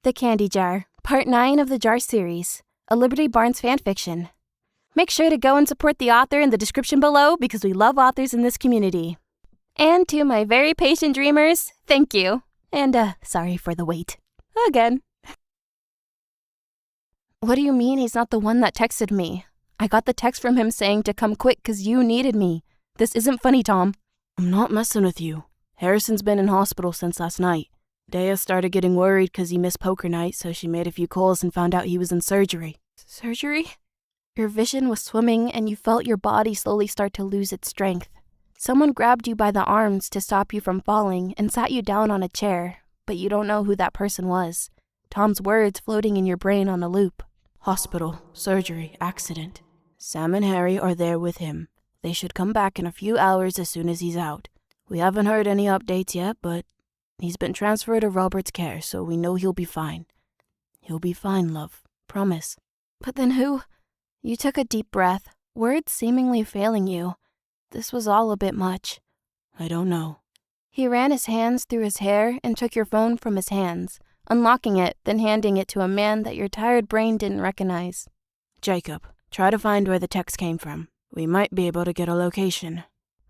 The Candy Jar, Part 9 of the Jar series, a Liberty Barnes fanfiction. Make sure to go and support the author in the description below because we love authors in this community. And to my very patient dreamers, thank you. And sorry for the wait. Again. What do you mean he's not the one that texted me? I got the text from him saying to come quick because you needed me. This isn't funny, Tom. I'm not messing with you. Harrison's been in hospital since last night. Dea started getting worried because he missed poker night, so she made a few calls and found out he was in surgery. Surgery? Your vision was swimming and you felt your body slowly start to lose its strength. Someone grabbed you by the arms to stop you from falling and sat you down on a chair, but you don't know who that person was. Tom's words floating in your brain on a loop. Hospital, surgery, accident. Sam and Harry are there with him. They should come back in a few hours as soon as he's out. We haven't heard any updates yet, but he's been transferred to Robert's care, so we know he'll be fine. He'll be fine, love. Promise. But then who? You took a deep breath, words seemingly failing you. This was all a bit much. I don't know. He ran his hands through his hair and took your phone from his hands, unlocking it, then handing it to a man that your tired brain didn't recognize. Jacob, try to find where the text came from. We might be able to get a location.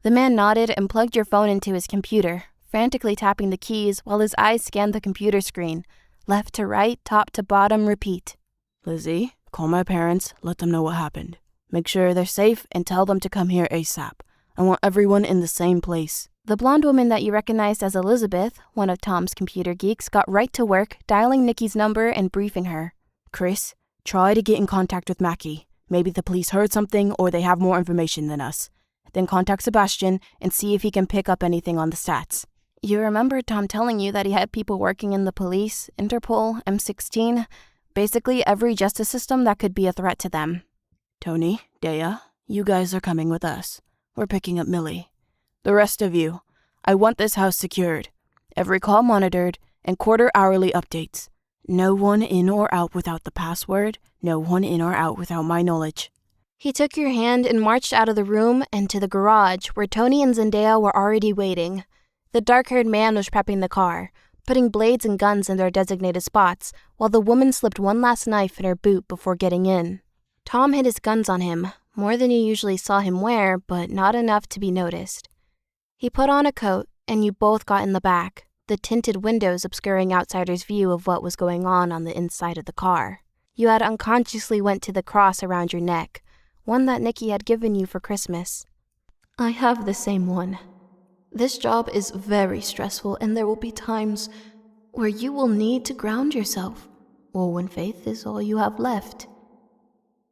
The man nodded and plugged your phone into his computer, frantically tapping the keys while his eyes scanned the computer screen. Left to right, top to bottom, repeat. Lizzie, call my parents, let them know what happened. Make sure they're safe and tell them to come here ASAP. I want everyone in the same place. The blonde woman that you recognized as Elizabeth, one of Tom's computer geeks, got right to work, dialing Nikki's number and briefing her. Chris, try to get in contact with Mackie. Maybe the police heard something or they have more information than us. Then contact Sebastian and see if he can pick up anything on the stats. You remember Tom telling you that he had people working in the police, Interpol, M16, basically every justice system that could be a threat to them. Tony, Dea, you guys are coming with us. We're picking up Millie. The rest of you, I want this house secured. Every call monitored and quarter-hourly updates. No one in or out without the password. No one in or out without my knowledge. He took your hand and marched out of the room and to the garage where Tony and Zendaya were already waiting. The dark-haired man was prepping the car, putting blades and guns in their designated spots, while the woman slipped one last knife in her boot before getting in. Tom hid his guns on him, more than you usually saw him wear, but not enough to be noticed. He put on a coat, and you both got in the back, the tinted windows obscuring outsiders' view of what was going on the inside of the car. You had unconsciously went to the cross around your neck, one that Nikki had given you for Christmas. I have the same one. This job is very stressful, and there will be times where you will need to ground yourself, or when faith is all you have left.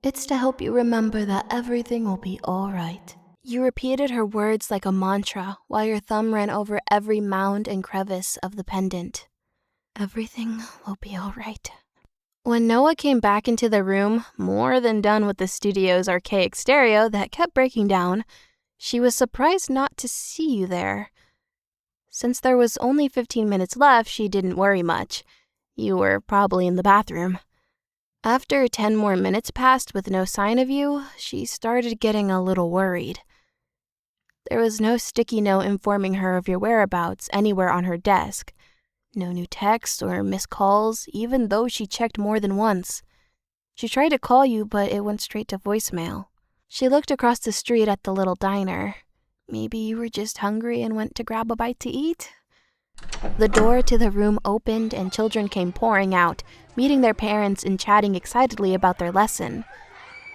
It's to help you remember that everything will be all right. You repeated her words like a mantra while your thumb ran over every mound and crevice of the pendant. Everything will be all right. When Noah came back into the room, more than done with the studio's archaic stereo that kept breaking down, she was surprised not to see you there. Since there was only 15 minutes left, she didn't worry much. You were probably in the bathroom. After 10 more minutes passed with no sign of you, she started getting a little worried. There was no sticky note informing her of your whereabouts anywhere on her desk. No new texts or missed calls, even though she checked more than once. She tried to call you, but it went straight to voicemail. She looked across the street at the little diner. Maybe you were just hungry and went to grab a bite to eat? The door to the room opened and children came pouring out, meeting their parents and chatting excitedly about their lesson.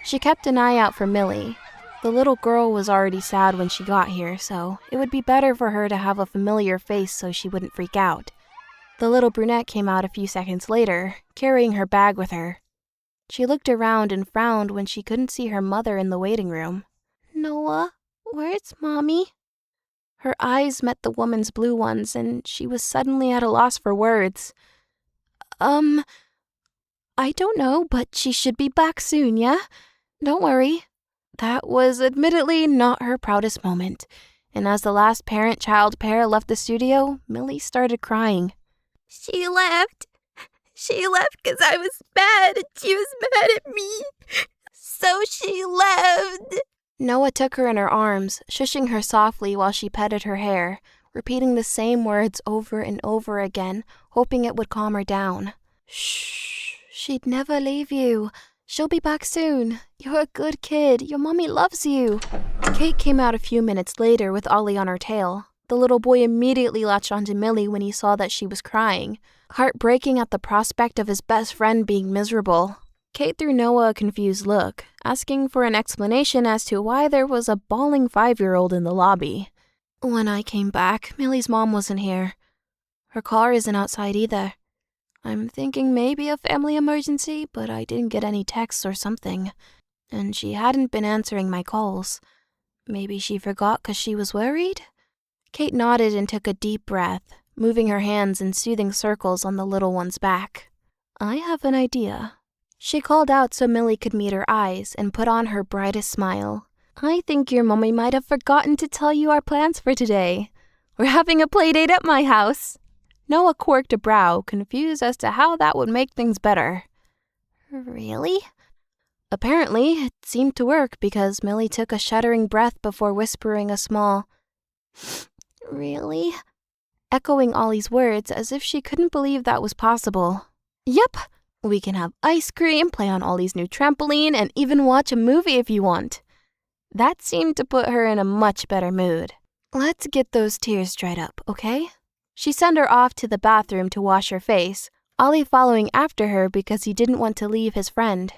She kept an eye out for Millie. The little girl was already sad when she got here, so it would be better for her to have a familiar face so she wouldn't freak out. The little brunette came out a few seconds later, carrying her bag with her. She looked around and frowned when she couldn't see her mother in the waiting room. Noah, where's Mommy? Her eyes met the woman's blue ones, and she was suddenly at a loss for words. I don't know, but she should be back soon, yeah? Don't worry. That was admittedly not her proudest moment, and as the last parent-child pair left the studio, Millie started crying. She left because I was mad and she was mad at me. So she left. Noah took her in her arms, shushing her softly while she petted her hair, repeating the same words over and over again, hoping it would calm her down. Shh, she'd never leave you. She'll be back soon. You're a good kid. Your mommy loves you. Kate came out a few minutes later with Ollie on her tail. The little boy immediately latched onto Millie when he saw that she was crying, heartbreaking at the prospect of his best friend being miserable. Kate threw Noah a confused look, asking for an explanation as to why there was a bawling 5-year-old in the lobby. When I came back, Millie's mom wasn't here. Her car isn't outside either. I'm thinking maybe a family emergency, but I didn't get any texts or something. And she hadn't been answering my calls. Maybe she forgot 'cause she was worried? Kate nodded and took a deep breath, moving her hands in soothing circles on the little one's back. I have an idea. She called out so Millie could meet her eyes and put on her brightest smile. I think your mommy might have forgotten to tell you our plans for today. We're having a play date at my house. Noah quirked a brow, confused as to how that would make things better. Really? Apparently, it seemed to work because Millie took a shuddering breath before whispering a small, really? Echoing Ollie's words as if she couldn't believe that was possible. Yep, we can have ice cream, play on Ollie's new trampoline, and even watch a movie if you want. That seemed to put her in a much better mood. Let's get those tears dried up, okay? She sent her off to the bathroom to wash her face, Ollie following after her because he didn't want to leave his friend.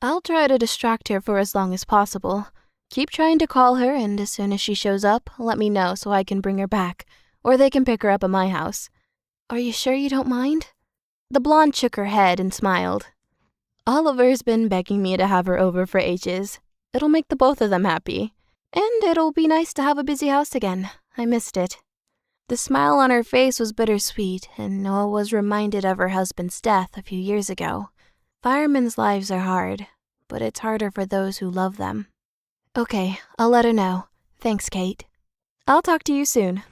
I'll try to distract her for as long as possible. Keep trying to call her, and as soon as she shows up, let me know so I can bring her back, or they can pick her up at my house. Are you sure you don't mind? The blonde shook her head and smiled. Oliver's been begging me to have her over for ages. It'll make the both of them happy. And it'll be nice to have a busy house again. I missed it. The smile on her face was bittersweet, and Noah was reminded of her husband's death a few years ago. Firemen's lives are hard, but it's harder for those who love them. Okay, I'll let her know. Thanks, Kate. I'll talk to you soon.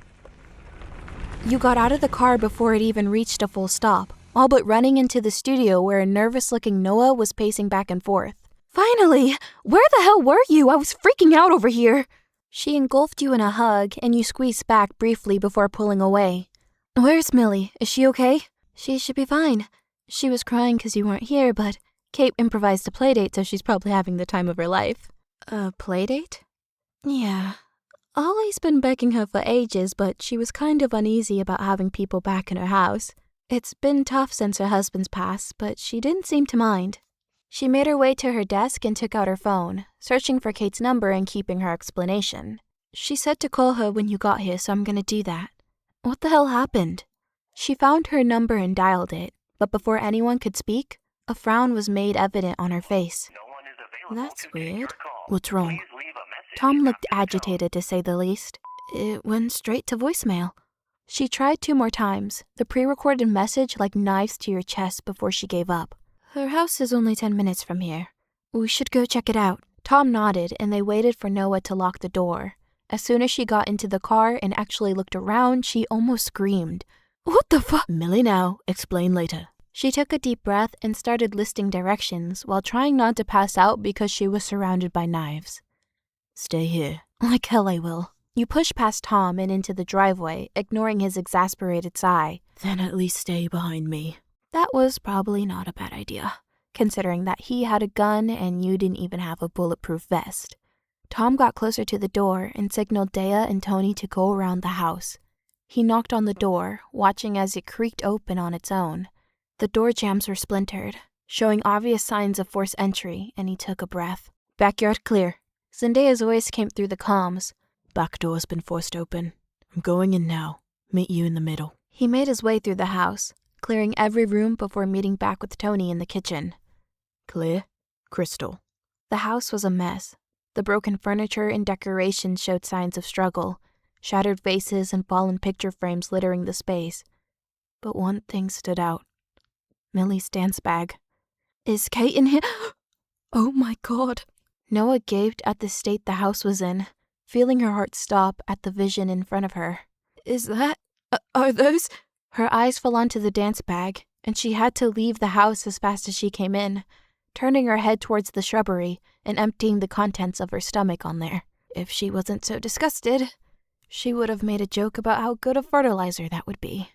You got out of the car before it even reached a full stop, all but running into the studio where a nervous-looking Noah was pacing back and forth. Finally! Where the hell were you? I was freaking out over here! She engulfed you in a hug, and you squeezed back briefly before pulling away. Where's Millie? Is she okay? She should be fine. She was crying 'cause you weren't here, but Kate improvised a playdate, so she's probably having the time of her life. A playdate? Yeah. Ollie's been begging her for ages, but she was kind of uneasy about having people back in her house. It's been tough since her husband's passed, but she didn't seem to mind. She made her way to her desk and took out her phone, searching for Kate's number and keeping her explanation. She said to call her when you got here, so I'm gonna do that. What the hell happened? She found her number and dialed it, but before anyone could speak, a frown was made evident on her face. That's weird. What's wrong? Tom looked agitated, to say the least. It went straight to voicemail. She tried 2 more times, the pre-recorded message like knives to your chest before she gave up. Her house is only 10 minutes from here. We should go check it out. Tom nodded, and they waited for Noah to lock the door. As soon as she got into the car and actually looked around, she almost screamed. What the fuck? Millie now, explain later. She took a deep breath and started listing directions while trying not to pass out because she was surrounded by knives. Stay here. Like hell I will. You pushed past Tom and into the driveway, ignoring his exasperated sigh. Then at least stay behind me. That was probably not a bad idea, considering that he had a gun and you didn't even have a bulletproof vest. Tom got closer to the door and signaled Dea and Tony to go around the house. He knocked on the door, watching as it creaked open on its own. The door jambs were splintered, showing obvious signs of forced entry, and he took a breath. Backyard clear. Zendaya's voice came through the comms. Back door's been forced open. I'm going in now. Meet you in the middle. He made his way through the house, clearing every room before meeting back with Tony in the kitchen. Clear? Crystal. The house was a mess. The broken furniture and decorations showed signs of struggle, shattered vases and fallen picture frames littering the space. But one thing stood out. Millie's dance bag. Is Kate in here? Oh my god. Noah gaped at the state the house was in, feeling her heart stop at the vision in front of her. Is that... are those... Her eyes fell onto the dance bag, and she had to leave the house as fast as she came in, turning her head towards the shrubbery and emptying the contents of her stomach on there. If she wasn't so disgusted, she would have made a joke about how good a fertilizer that would be.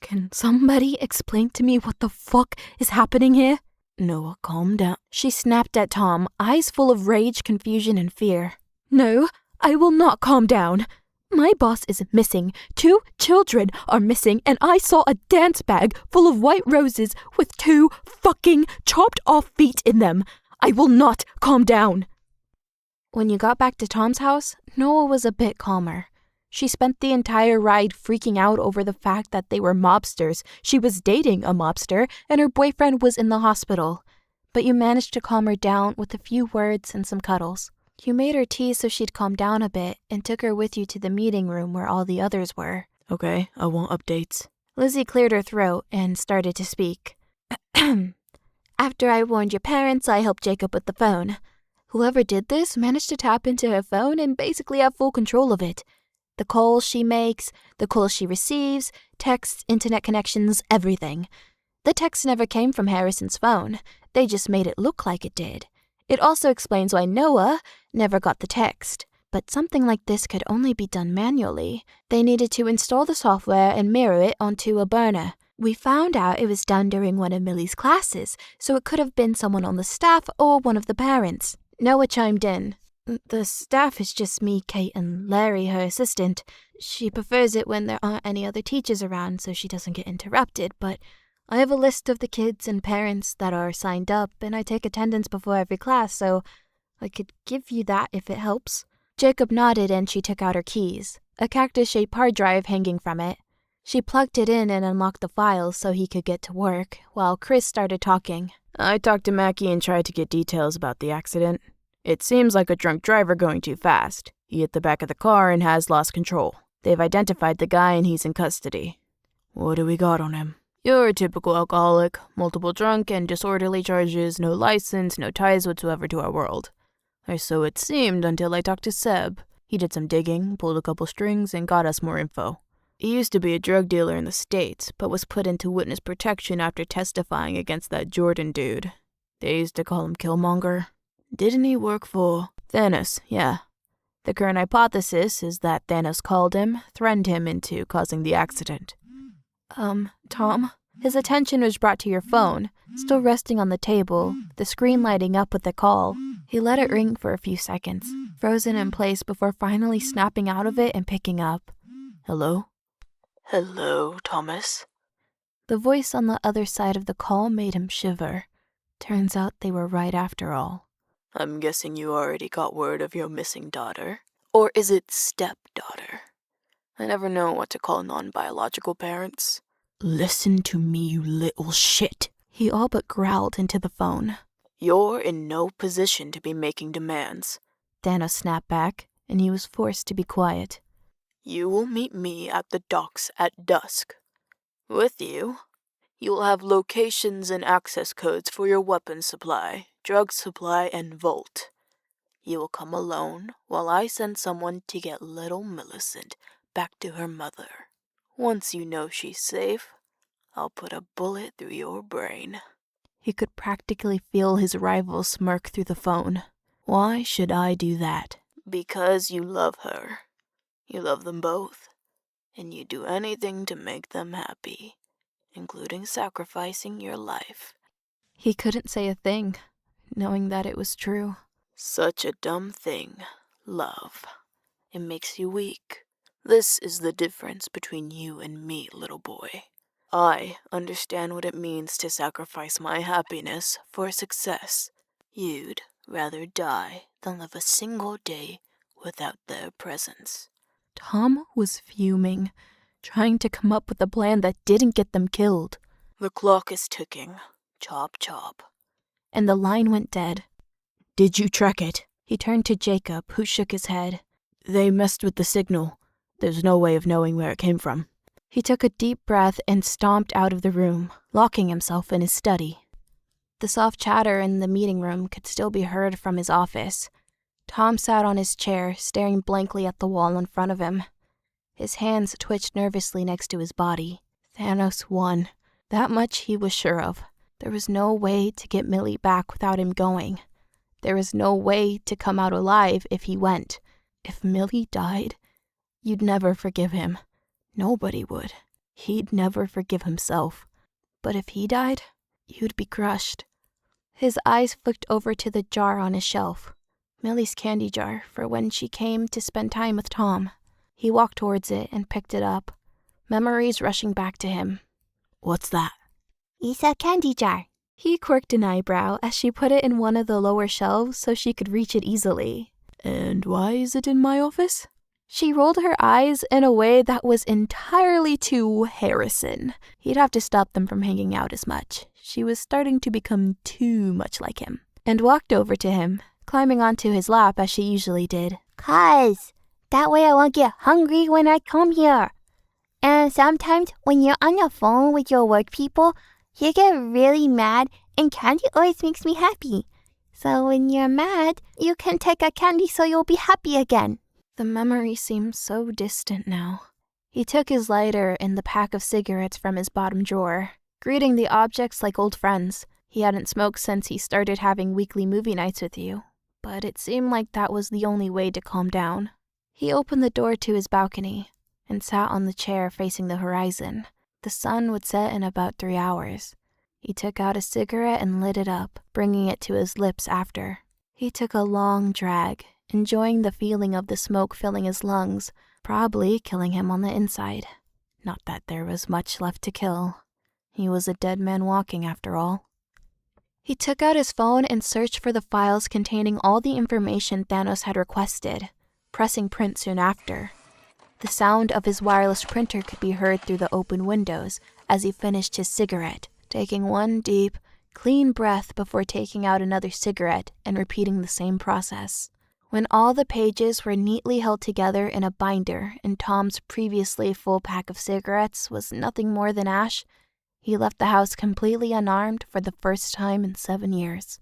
Can somebody explain to me what the fuck is happening here? Noah, calm down. She snapped at Tom, eyes full of rage, confusion, and fear. No, I will not calm down. My boss is missing. 2 children are missing, and I saw a dance bag full of white roses with 2 fucking chopped off feet in them. I will not calm down. When you got back to Tom's house, Noah was a bit calmer. She spent the entire ride freaking out over the fact that they were mobsters. She was dating a mobster, and her boyfriend was in the hospital. But you managed to calm her down with a few words and some cuddles. You made her tea so she'd calm down a bit and took her with you to the meeting room where all the others were. Okay, I want updates. Lizzie cleared her throat and started to speak. After I warned your parents, I helped Jacob with the phone. Whoever did this managed to tap into her phone and basically have full control of it. The calls she makes, the calls she receives, texts, internet connections, everything. The text never came from Harrison's phone. They just made it look like it did. It also explains why Noah never got the text. But something like this could only be done manually. They needed to install the software and mirror it onto a burner. We found out it was done during one of Millie's classes, so it could have been someone on the staff or one of the parents. Noah chimed in. The staff is just me, Kate, and Larry, her assistant. She prefers it when there aren't any other teachers around so she doesn't get interrupted, but I have a list of the kids and parents that are signed up, and I take attendance before every class, so I could give you that if it helps. Jacob nodded and she took out her keys, a cactus-shaped hard drive hanging from it. She plugged it in and unlocked the files so he could get to work, while Chris started talking. I talked to Mackie and tried to get details about the accident. It seems like a drunk driver going too fast. He hit the back of the car and has lost control. They've identified the guy and he's in custody. What do we got on him? You're a typical alcoholic, multiple drunk and disorderly charges, no license, no ties whatsoever to our world. Or so it seemed until I talked to Seb. He did some digging, pulled a couple strings, and got us more info. He used to be a drug dealer in the States, but was put into witness protection after testifying against that Jordan dude. They used to call him Killmonger. Didn't he work for Thanos? Yeah. The current hypothesis is that Thanos called him, threatened him into causing the accident. Tom? His attention was brought to your phone, still resting on the table, the screen lighting up with the call. He let it ring for a few seconds, frozen in place before finally snapping out of it and picking up. Hello? Hello, Thomas? The voice on the other side of the call made him shiver. Turns out they were right after all. I'm guessing you already got word of your missing daughter. Or is it stepdaughter? I never know what to call non-biological parents. Listen to me, you little shit. He all but growled into the phone. You're in no position to be making demands. Thanos snapped back, and he was forced to be quiet. You will meet me at the docks at dusk. With you, you'll have locations and access codes for your weapon supply, drug supply, and vault. You will come alone while I send someone to get little Millicent back to her mother. Once you know she's safe, I'll put a bullet through your brain. He could practically feel his rival smirk through the phone. Why should I do that? Because you love her. You love them both, and you do anything to make them happy, including sacrificing your life. He couldn't say a thing, knowing that it was true. Such a dumb thing, love. It makes you weak. This is the difference between you and me, little boy. I understand what it means to sacrifice my happiness for success. You'd rather die than live a single day without their presence. Tom was fuming, trying to come up with a plan that didn't get them killed. The clock is ticking. Chop, chop. And the line went dead. Did you track it? He turned to Jacob, who shook his head. They messed with the signal. There's no way of knowing where it came from. He took a deep breath and stomped out of the room, locking himself in his study. The soft chatter in the meeting room could still be heard from his office. Tom sat on his chair, staring blankly at the wall in front of him. His hands twitched nervously next to his body. Thanos won. That much he was sure of. There was no way to get Millie back without him going. There was no way to come out alive if he went. If Millie died, you'd never forgive him. Nobody would. He'd never forgive himself. But if he died, you'd be crushed. His eyes flicked over to the jar on his shelf. Millie's candy jar for when she came to spend time with Tom. He walked towards it and picked it up, memories rushing back to him. What's that? It's a candy jar. He quirked an eyebrow as she put it in one of the lower shelves so she could reach it easily. And why is it in my office? She rolled her eyes in a way that was entirely to Harrison. He'd have to stop them from hanging out as much. She was starting to become too much like him. And walked over to him, climbing onto his lap as she usually did. 'Cause that way I won't get hungry when I come here. And sometimes when you're on the phone with your work people, you get really mad and candy always makes me happy. So when you're mad, you can take a candy so you'll be happy again. The memory seemed so distant now. He took his lighter and the pack of cigarettes from his bottom drawer, greeting the objects like old friends. He hadn't smoked since he started having weekly movie nights with you, but it seemed like that was the only way to calm down. He opened the door to his balcony and sat on the chair facing the horizon. The sun would set in about 3 hours. He took out a cigarette and lit it up, bringing it to his lips after. He took a long drag, enjoying the feeling of the smoke filling his lungs, probably killing him on the inside. Not that there was much left to kill. He was a dead man walking after all. He took out his phone and searched for the files containing all the information Thanos had requested, pressing print soon after. The sound of his wireless printer could be heard through the open windows as he finished his cigarette, taking one deep, clean breath before taking out another cigarette and repeating the same process. When all the pages were neatly held together in a binder and Tom's previously full pack of cigarettes was nothing more than ash, he left the house completely unarmed for the first time in 7 years.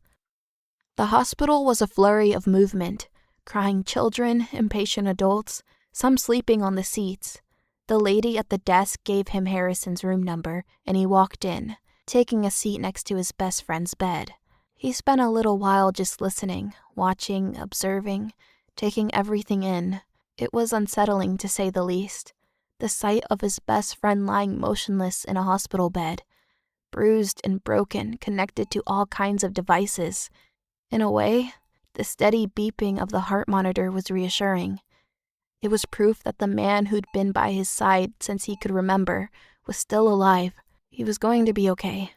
The hospital was a flurry of movement, crying children, impatient adults, some sleeping on the seats. The lady at the desk gave him Harrison's room number, and he walked in, taking a seat next to his best friend's bed. He spent a little while just listening, watching, observing, taking everything in. It was unsettling to say the least. The sight of his best friend lying motionless in a hospital bed, bruised and broken, connected to all kinds of devices. In a way, the steady beeping of the heart monitor was reassuring. It was proof that the man who'd been by his side since he could remember was still alive. He was going to be okay.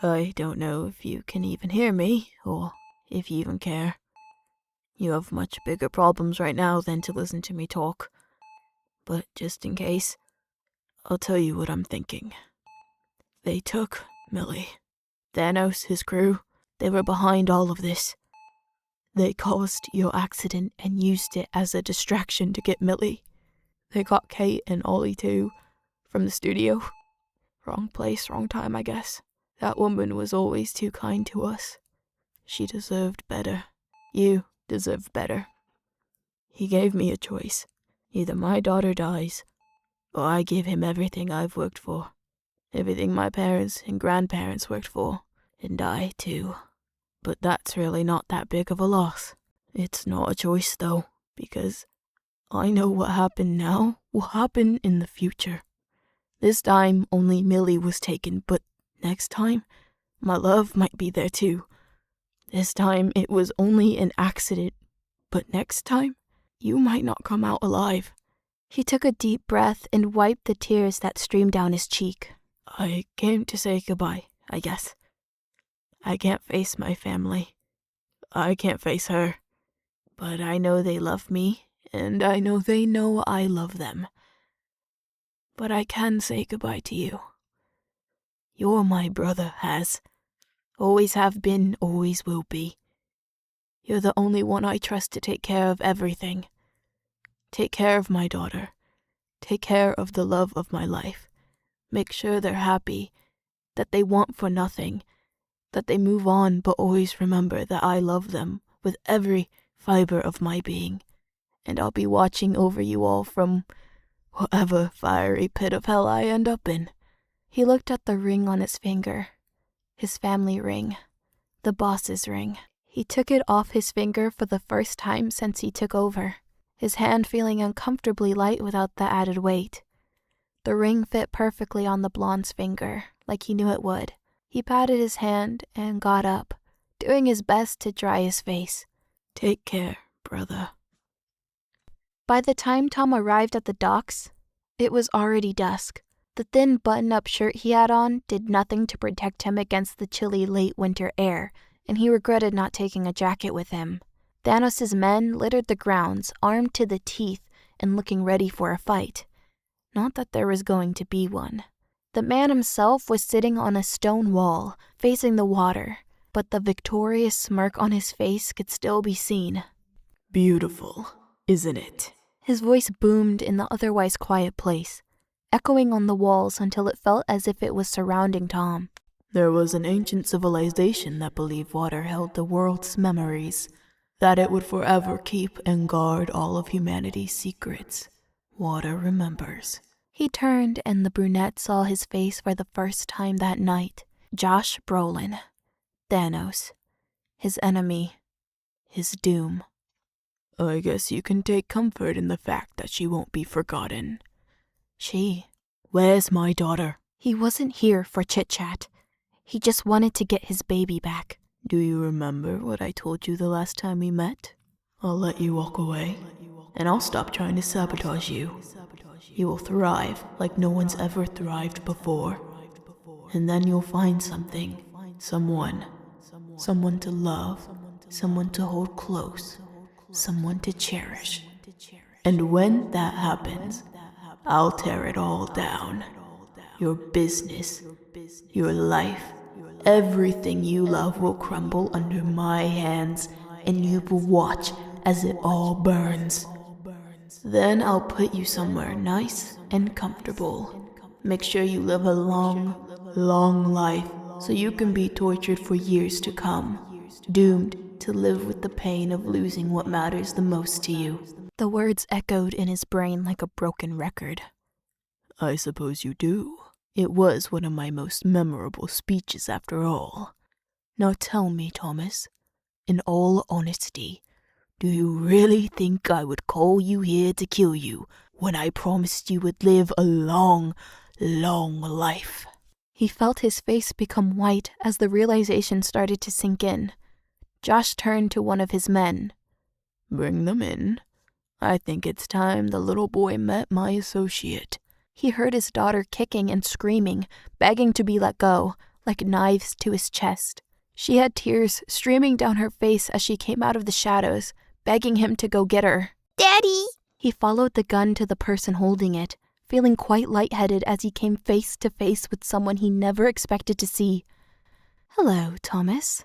I don't know if you can even hear me, or if you even care. You have much bigger problems right now than to listen to me talk. But just in case, I'll tell you what I'm thinking. They took Millie. Thanos, his crew, they were behind all of this. They caused your accident and used it as a distraction to get Millie. They got Kate and Ollie too, from the studio. Wrong place, wrong time, I guess. That woman was always too kind to us. She deserved better. You deserve better. He gave me a choice. Either my daughter dies, or I give him everything I've worked for. Everything my parents and grandparents worked for. And I, too. But that's really not that big of a loss. It's not a choice, though, because I know what happened now will happen in the future. This time, only Millie was taken, but next time, my love might be there too. This time, it was only an accident, but next time, you might not come out alive. He took a deep breath and wiped the tears that streamed down his cheek. I came to say goodbye, I guess. I can't face my family. I can't face her. But I know they love me, and I know they know I love them. But I can say goodbye to you. You're my brother, Has. Always have been, always will be. You're the only one I trust to take care of everything. Take care of my daughter. Take care of the love of my life. Make sure they're happy, that they want for nothing, that they move on but always remember that I love them with every fiber of my being. And I'll be watching over you all from whatever fiery pit of hell I end up in. He looked at the ring on his finger. His family ring. The boss's ring. He took it off his finger for the first time since he took over, his hand feeling uncomfortably light without the added weight. The ring fit perfectly on the blonde's finger, like he knew it would. He patted his hand and got up, doing his best to dry his face. Take care, brother. By the time Tom arrived at the docks, it was already dusk. The thin button-up shirt he had on did nothing to protect him against the chilly late winter air, and he regretted not taking a jacket with him. Thanos' men littered the grounds, armed to the teeth and looking ready for a fight. Not that there was going to be one. The man himself was sitting on a stone wall, facing the water, but the victorious smirk on his face could still be seen. Beautiful, isn't it? His voice boomed in the otherwise quiet place, echoing on the walls until it felt as if it was surrounding Tom. There was an ancient civilization that believed water held the world's memories, that it would forever keep and guard all of humanity's secrets. Water remembers. He turned and the brunette saw his face for the first time that night. Josh Brolin. Thanos. His enemy. His doom. I guess you can take comfort in the fact that she won't be forgotten. She. Where's my daughter? He wasn't here for chit-chat. He just wanted to get his baby back. Do you remember what I told you the last time we met? I'll let you walk away, and I'll stop trying to sabotage you. You will thrive like no one's ever thrived before. And then you'll find something, someone to love, someone to hold close, someone to cherish. And when that happens, I'll tear it all down. Your business, your life, everything you love will crumble under my hands, and you will watch as it all burns. Then I'll put you somewhere nice and comfortable. Make sure you live a long, long life so you can be tortured for years to come, doomed to live with the pain of losing what matters the most to you. The words echoed in his brain like a broken record. I suppose you do. It was one of my most memorable speeches after all. Now tell me, Thomas, in all honesty, do you really think I would call you here to kill you when I promised you would live a long, long life? He felt his face become white as the realization started to sink in. Josh turned to one of his men. Bring them in. I think it's time the little boy met my associate. He heard his daughter kicking and screaming, begging to be let go, like knives to his chest. She had tears streaming down her face as she came out of the shadows, begging him to go get her. Daddy! He followed the gun to the person holding it, feeling quite lightheaded as he came face to face with someone he never expected to see. Hello, Thomas.